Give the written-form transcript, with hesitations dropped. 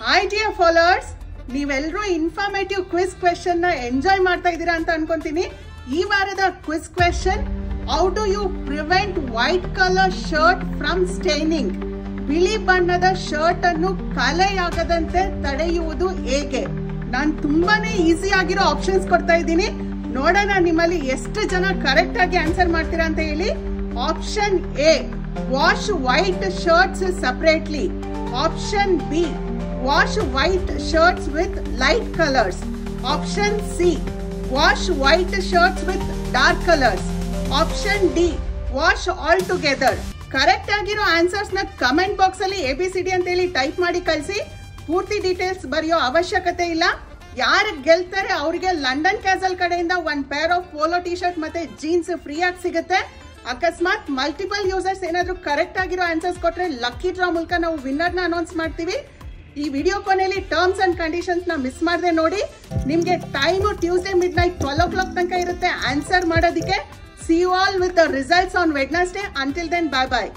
Hi dear followers, ನೀವೆಲ್ಲರೂ informative quiz question ನ enjoy ಮಾಡ್ತಾ ಇದ್ದೀರಾ ಅಂತ ಅನ್ಕೊಂತೀನಿ. ಈ ವಾರದ quiz question, how do you prevent white colour shirt from staining? ಬಿಳಿ ಬಣ್ಣದ ಶರ್ಟ್ ಅನ್ನು ಕಲೆಯಾಗದಂತೆ ತಡೆಯುವುದು ಹೇಗೆ? ನಾನು ತುಂಬಾನೇ ಈಸಿ ಆಗಿರೋ ಆಪ್ಷನ್ಸ್ ಕೊಡ್ತಾ ಇದ್ದೀನಿ. ನೋಡೋಣ ನಿಮ್ಮಲ್ಲಿ ಎಷ್ಟು ಜನ ಕರೆಕ್ಟ್ ಆಗಿ ಆನ್ಸರ್ ಮಾಡ್ತೀರಾ ಅಂತ ಹೇಳಿ. Option A, wash white shirts separately. Option B, wash white shirts with light colors. Option C, wash white shirts with dark colors. Option D, wash all together. Correct ಆಗಿರೋ ಆನ್ಸರ್ಸ್ ನ comment box ಅಲ್ಲಿ ABCD ಅಂತ ಹೇಳಿ type ಮಾಡಿ ಕಳಿಸಿ. ಪೂರ್ತಿ details ಬರೆಯೋ ಅವಶ್ಯಕತೆ ಇಲ್ಲ. ಯಾರು ಗೆಲ್ತಾರೆ ಅವರಿಗೆ ಲಂಡನ್ ಕ್ಯಾಸಲ್ ಕಡೆಯಿಂದ 1 pair of polo T shirt ಮತ್ತೆ ಜೀನ್ಸ್ ಫ್ರೀ ಆಗಿ ಸಿಗುತ್ತೆ. ಅಕಸ್ಮಾತ್ ಮಲ್ಟಿಪಲ್ ಯೂಸರ್ಸ್ ಏನಾದ್ರು ಕರೆಕ್ಟ್ ಆಗಿರೋ ಆನ್ಸರ್ಸ್ ಕೊಟ್ರೆ ಲಕ್ಕಿ ಡ್ರಾ ಮೂಲಕ ನಾವು ವಿನ್ನರ್ ನ ಅನೌನ್ಸ್ ಮಾಡ್ತೀವಿ. ಈ ವಿಡಿಯೋ ಕೊನೆಯಲ್ಲಿ ಟರ್ಮ್ಸ್ ಅಂಡ್ ಕಂಡೀಷನ್ಸ್ ನ ಮಿಸ್ ಮಾಡದೆ ನೋಡಿ. ನಿಮ್ಗೆ ಟೈಮ್ ಟ್ಯೂಸ್ಡೇ ಮಿಡ್ನೈಟ್ 12 o'clock ತನಕ ಇರುತ್ತೆ ಆನ್ಸರ್ ಮಾಡೋದಕ್ಕೆ. See you all with the results on Wednesday. Until then, bye bye.